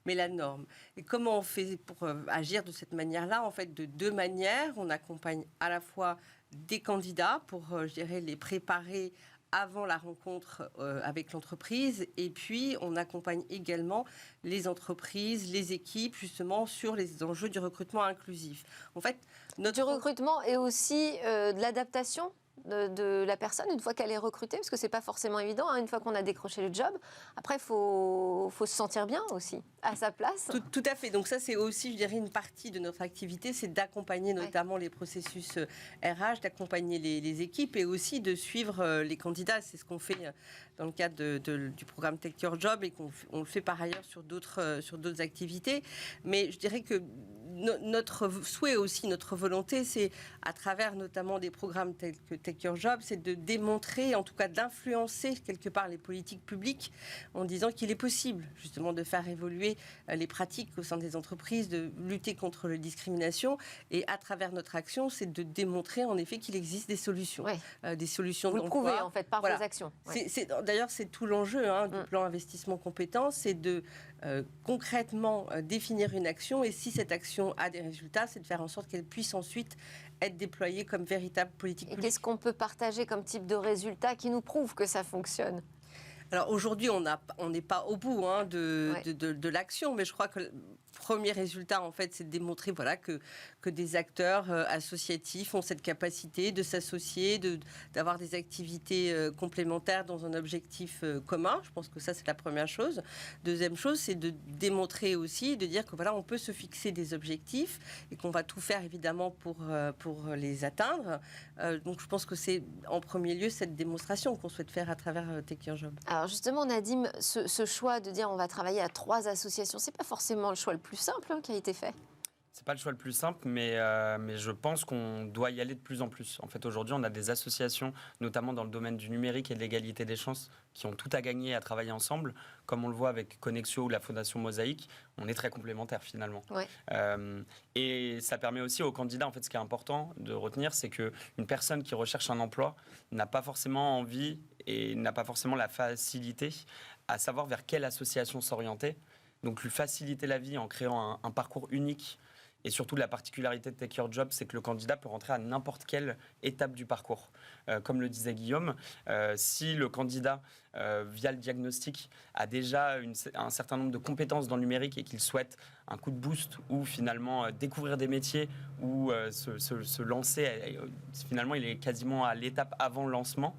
Speaker 5: mais la norme. Et comment on fait pour agir de cette manière-là? En fait, de deux manières. On accompagne à la fois des candidats pour, je dirais, les préparer avant la rencontre avec l'entreprise. Et puis, on accompagne également les entreprises, les équipes, justement, sur les enjeux du recrutement inclusif. En fait,
Speaker 1: Du recrutement et aussi de l'adaptation de la personne une fois qu'elle est recrutée, parce que c'est pas forcément évident, une fois qu'on a décroché le job. Après, il faut se sentir bien aussi, à sa place.
Speaker 5: Tout à fait. Donc ça, c'est aussi, je dirais, une partie de notre activité, c'est d'accompagner notamment les processus RH, d'accompagner les équipes et aussi de suivre les candidats. C'est ce qu'on fait dans le cadre du programme Tech Your Job et qu'on le fait par ailleurs sur d'autres activités. Mais je dirais que notre souhait aussi, notre volonté, c'est à travers notamment des programmes tels que Tech Your Job, c'est de démontrer, en tout cas d'influencer quelque part les politiques publiques en disant qu'il est possible justement de faire évoluer les pratiques au sein des entreprises, de lutter contre la discrimination. Et à travers notre action, c'est de démontrer en effet qu'il existe des solutions. Des solutions
Speaker 1: Vous le prouvez en fait par vos actions.
Speaker 5: D'ailleurs, c'est tout l'enjeu du plan investissement compétences, c'est de concrètement définir une action et si cette action a des résultats, c'est de faire en sorte qu'elle puisse ensuite être déployée comme véritable politique publique.
Speaker 1: Et qu'est-ce qu'on peut partager comme type de résultats qui nous prouvent que ça fonctionne?
Speaker 5: Alors aujourd'hui, on n'est pas au bout de l'action, mais je crois que le premier résultat, en fait, c'est de démontrer que des acteurs associatifs ont cette capacité de s'associer, d'avoir des activités complémentaires dans un objectif commun. Je pense que ça, c'est la première chose. Deuxième chose, c'est de démontrer aussi, de dire que on peut se fixer des objectifs et qu'on va tout faire évidemment pour les atteindre. Donc je pense que c'est en premier lieu cette démonstration qu'on souhaite faire à travers Tech Your Job.
Speaker 1: Alors justement, Nadim, ce choix de dire on va travailler à 3 associations, c'est pas forcément le choix le plus simple qui a été fait.
Speaker 4: C'est pas le choix le plus simple, mais je pense qu'on doit y aller de plus en plus. En fait, aujourd'hui, on a des associations, notamment dans le domaine du numérique et de l'égalité des chances, qui ont tout à gagner à travailler ensemble. Comme on le voit avec Connexio ou la Fondation Mosaïque, on est très complémentaires finalement.
Speaker 1: Ouais.
Speaker 4: Et ça permet aussi aux candidats, en fait, ce qui est important de retenir, c'est qu'une personne qui recherche un emploi n'a pas forcément envie et n'a pas forcément la facilité à savoir vers quelle association s'orienter. Donc, lui faciliter la vie en créant un parcours unique Et surtout, la particularité de Take Your Job, c'est que le candidat peut rentrer à n'importe quelle étape du parcours. Comme le disait Guillaume, si le candidat, via le diagnostic, a déjà un certain nombre de compétences dans le numérique et qu'il souhaite un coup de boost ou finalement découvrir des métiers ou se lancer, finalement, il est quasiment à l'étape avant le lancement,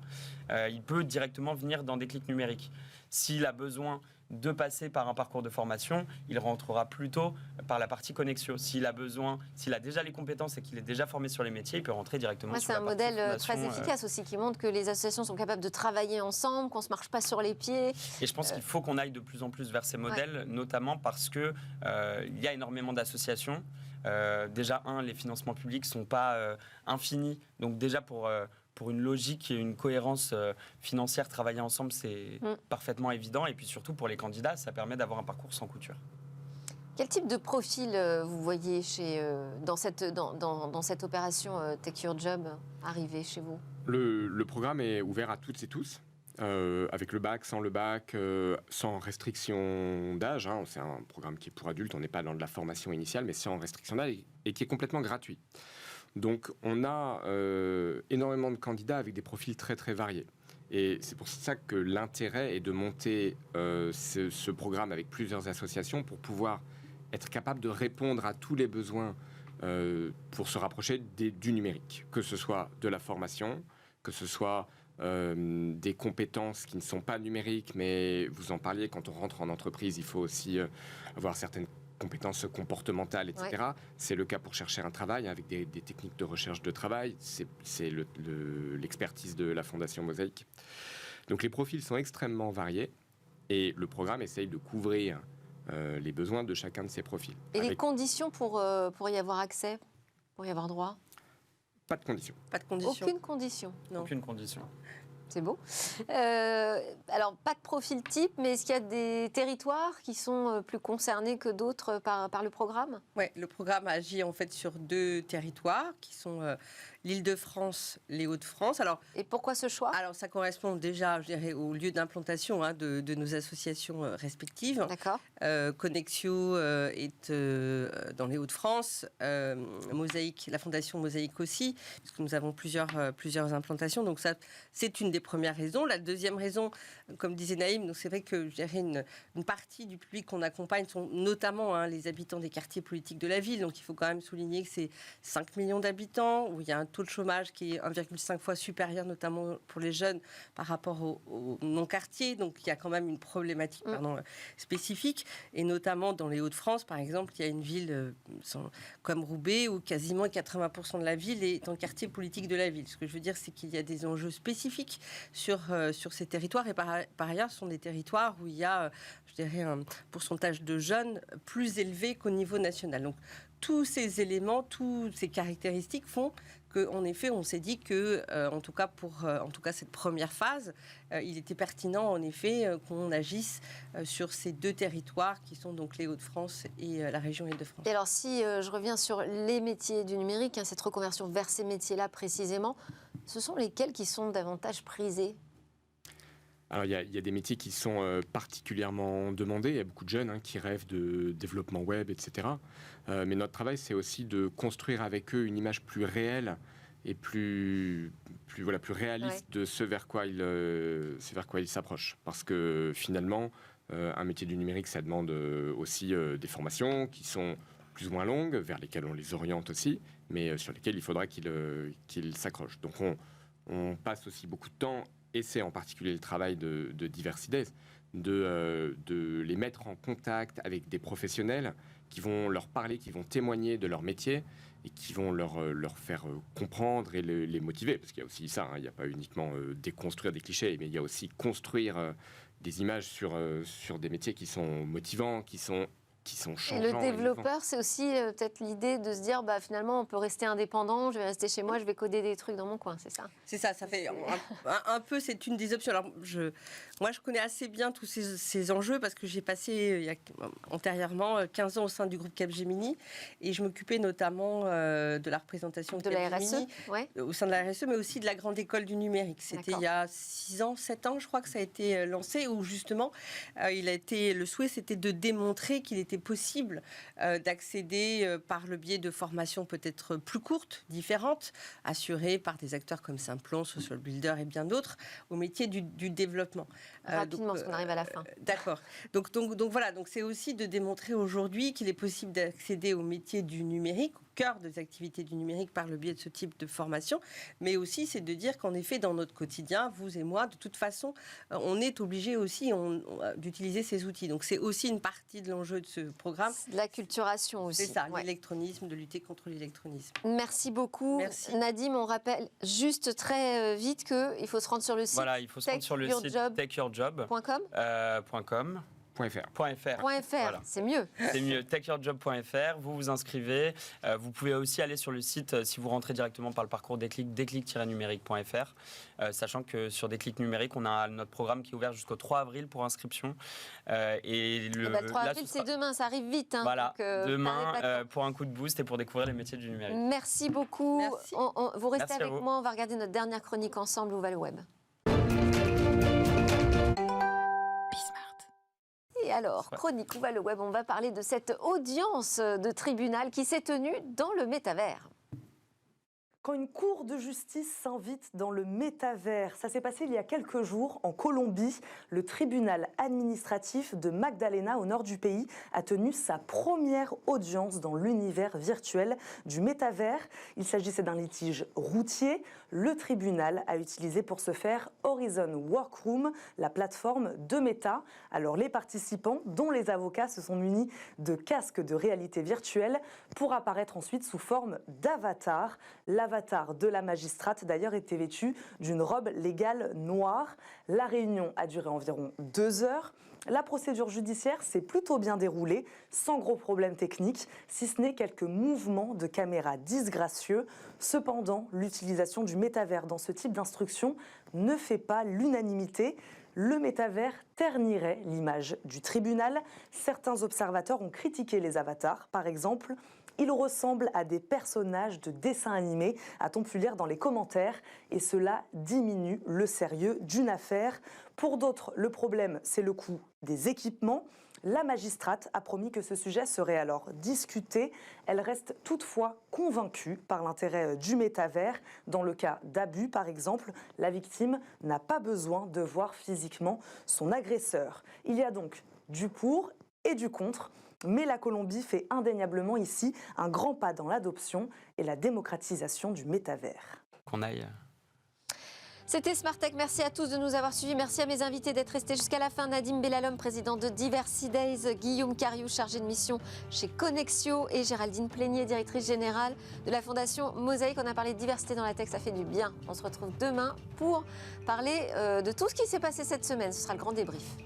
Speaker 4: il peut directement venir dans Déclic numérique. S'il a besoin de passer par un parcours de formation, il rentrera plutôt par la partie Connexio. S'il a déjà les compétences et qu'il est déjà formé sur les métiers, il peut rentrer directement sur la partie
Speaker 1: C'est un modèle
Speaker 4: fondation,
Speaker 1: très efficace aussi qui montre que les associations sont capables de travailler ensemble, qu'on ne se marche pas sur les pieds.
Speaker 4: Et je pense qu'il faut qu'on aille de plus en plus vers ces modèles, notamment parce que il y a énormément d'associations. Déjà, les financements publics ne sont pas infinis. Donc déjà, pour une logique et une cohérence financière, travailler ensemble, c'est parfaitement évident. Et puis surtout, pour les candidats, ça permet d'avoir un parcours sans couture.
Speaker 1: Quel type de profil vous voyez dans cette opération Take Your Job arriver chez vous ?
Speaker 3: Le programme est ouvert à toutes et tous. Avec le bac, sans restriction d'âge. C'est un programme qui est pour adultes, on n'est pas dans de la formation initiale, mais sans restriction d'âge et qui est complètement gratuit. Donc on a énormément de candidats avec des profils très très variés. Et c'est pour ça que l'intérêt est de monter ce programme avec plusieurs associations pour pouvoir être capable de répondre à tous les besoins pour se rapprocher du numérique, que ce soit de la formation, que ce soit des compétences qui ne sont pas numériques, mais vous en parliez, quand on rentre en entreprise, il faut aussi avoir certaines compétences comportementales, etc. Ouais. C'est le cas pour chercher un travail, avec des techniques de recherche de travail. C'est l'expertise de la Fondation Mosaïque. Donc les profils sont extrêmement variés et le programme essaye de couvrir les besoins de chacun de ces profils.
Speaker 1: Et les conditions pour y avoir accès, pour y avoir droit ?
Speaker 3: Pas de condition.
Speaker 5: Pas de condition.
Speaker 1: Aucune condition.
Speaker 5: Non.
Speaker 4: Aucune condition.
Speaker 1: C'est beau. Alors, pas de profil type, mais est-ce qu'il y a des territoires qui sont plus concernés que d'autres par le programme ?
Speaker 5: Oui, le programme agit en fait sur 2 territoires qui sont l'Île-de-France, les Hauts-de-France.
Speaker 1: Et pourquoi ce choix ?
Speaker 5: Alors, ça correspond déjà, je dirais, au lieu d'implantation de nos associations respectives.
Speaker 1: D'accord.
Speaker 5: Connexio est dans les Hauts-de-France, Mosaïque, la Fondation Mosaïque aussi, puisque nous avons plusieurs implantations. Donc ça, c'est une des premières raisons. La deuxième raison, comme disait Naïm, donc c'est vrai que je dirais une partie du public qu'on accompagne sont notamment les habitants des quartiers politiques de la ville. Donc il faut quand même souligner que c'est 5 millions d'habitants, où il y a un taux de chômage qui est 1,5 fois supérieur, notamment pour les jeunes, par rapport aux non-quartiers. Donc il y a quand même une problématique spécifique. Et notamment dans les Hauts-de-France, par exemple, il y a une ville comme Roubaix, où quasiment 80% de la ville est en quartier politique de la ville. Ce que je veux dire, c'est qu'il y a des enjeux spécifiques sur ces territoires. Et par ailleurs, ce sont des territoires où il y a, je dirais, un pourcentage de jeunes plus élevé qu'au niveau national. Donc tous ces éléments, toutes ces caractéristiques font qu'en effet, on s'est dit que, en tout cas pour cette première phase, il était pertinent en effet qu'on agisse sur ces 2 territoires qui sont donc les Hauts-de-France et la région Île-de-France.
Speaker 1: Et alors si je reviens sur les métiers du numérique, cette reconversion vers ces métiers-là précisément, ce sont lesquels qui sont davantage prisés ?
Speaker 3: Alors, il y a des métiers qui sont particulièrement demandés. Il y a beaucoup de jeunes qui rêvent de développement web, etc. Mais notre travail, c'est aussi de construire avec eux une image plus réelle et plus réaliste de ce vers quoi ils s'approchent. Parce que finalement, un métier du numérique, ça demande aussi des formations qui sont plus ou moins longues, vers lesquelles on les oriente aussi, mais sur lesquelles il faudra qu'ils s'accrochent. Donc, on passe aussi beaucoup de temps, et c'est en particulier le travail de Diversides, de les mettre en contact avec des professionnels qui vont leur parler, qui vont témoigner de leur métier et qui vont leur faire comprendre et les motiver. Parce qu'il y a aussi ça, il n'y a pas uniquement déconstruire des clichés, mais il y a aussi construire des images sur des métiers qui sont motivants, qui sont changeants.
Speaker 1: Et le développeur, c'est aussi peut-être l'idée de se dire, finalement, on peut rester indépendant, je vais rester chez moi, je vais coder des trucs dans mon coin, c'est ça ?
Speaker 5: C'est ça, ça fait un peu, c'est une des options. Alors, moi, je connais assez bien tous ces enjeux parce que j'ai passé antérieurement 15 ans au sein du groupe Capgemini et je m'occupais notamment de la représentation de la RSE, au sein de la RSE, mais aussi de la grande école du numérique. C'était il y a 6 ans, 7 ans, je crois que ça a été lancé, où justement, le souhait, c'était de démontrer qu'il était était possible d'accéder par le biais de formations peut-être plus courtes, différentes, assurées par des acteurs comme Simplon, Social Builder et bien d'autres, au métier du développement.
Speaker 1: Rapidement, parce qu'on arrive à la fin.
Speaker 5: D'accord. Donc voilà, donc c'est aussi de démontrer aujourd'hui qu'il est possible d'accéder au métier du numérique, au cœur des activités du numérique par le biais de ce type de formation, mais aussi c'est de dire qu'en effet, dans notre quotidien, vous et moi, de toute façon, on est obligé aussi d'utiliser ces outils. Donc c'est aussi une partie de l'enjeu de ce programme.
Speaker 1: De l'acculturation aussi.
Speaker 5: C'est ça,
Speaker 1: ouais.
Speaker 5: l'électronisme, de lutter contre l'électronisme.
Speaker 1: Merci beaucoup.
Speaker 5: Merci.
Speaker 1: Nadim, on rappelle juste très vite qu'il faut se rendre sur le site.
Speaker 4: Voilà, il faut se rendre sur le site takeyourjob.com.
Speaker 3: .fr.
Speaker 4: Voilà.
Speaker 1: C'est mieux.
Speaker 4: C'est mieux, takeyourjob.fr, vous vous inscrivez. Vous pouvez aussi aller sur le site, si vous rentrez directement par le parcours Déclic, déclic-numérique.fr, sachant que sur Déclic Numérique, on a notre programme qui est ouvert jusqu'au 3 avril pour inscription.
Speaker 1: Le 3 avril, c'est demain, ça arrive vite. Hein,
Speaker 4: voilà,
Speaker 1: donc,
Speaker 4: demain, pour un coup de boost et pour découvrir les métiers du numérique.
Speaker 1: Merci beaucoup.
Speaker 5: Merci.
Speaker 1: Vous restez
Speaker 4: Merci à
Speaker 1: avec
Speaker 4: vous.
Speaker 1: moi, on va regarder notre dernière chronique ensemble, Où va le web. Et alors, chronique Où va le web, on va parler de cette audience de tribunal qui s'est tenue dans le métavers.
Speaker 6: Quand une cour de justice s'invite dans le métavers, ça s'est passé il y a quelques jours en Colombie. Le tribunal administratif de Magdalena, au nord du pays, a tenu sa première audience dans l'univers virtuel du métavers. Il s'agissait d'un litige routier. Le tribunal a utilisé pour ce faire Horizon Workroom, la plateforme de Meta. Alors les participants, dont les avocats, se sont munis de casques de réalité virtuelle pour apparaître ensuite sous forme d'avatar. L'avatar de la magistrate, d'ailleurs, était vêtu d'une robe légale noire. La réunion a duré environ 2 heures. La procédure judiciaire s'est plutôt bien déroulée, sans gros problèmes techniques, si ce n'est quelques mouvements de caméra disgracieux. Cependant, l'utilisation du métavers dans ce type d'instruction ne fait pas l'unanimité. Le métavers ternirait l'image du tribunal. Certains observateurs ont critiqué les avatars. Par exemple, ils ressemblent à des personnages de dessins animés, a-t-on pu lire dans les commentaires, et cela diminue le sérieux d'une affaire. Pour d'autres, le problème, c'est le coût des équipements. La magistrate a promis que ce sujet serait alors discuté. Elle reste toutefois convaincue par l'intérêt du métavers. Dans le cas d'abus, par exemple, la victime n'a pas besoin de voir physiquement son agresseur. Il y a donc du pour et du contre. Mais la Colombie fait indéniablement ici un grand pas dans l'adoption et la démocratisation du métavers.
Speaker 4: Qu'on aille.
Speaker 1: C'était Smart Tech, merci à tous de nous avoir suivis. Merci à mes invités d'être restés jusqu'à la fin. Nadim Bellalom, président de Diversity Days, Guillaume Cariou, chargé de mission chez Connexio, et Géraldine Plénier, directrice générale de la Fondation Mosaïque. On a parlé de diversité dans la tech, ça fait du bien. On se retrouve demain pour parler de tout ce qui s'est passé cette semaine. Ce sera le grand débrief.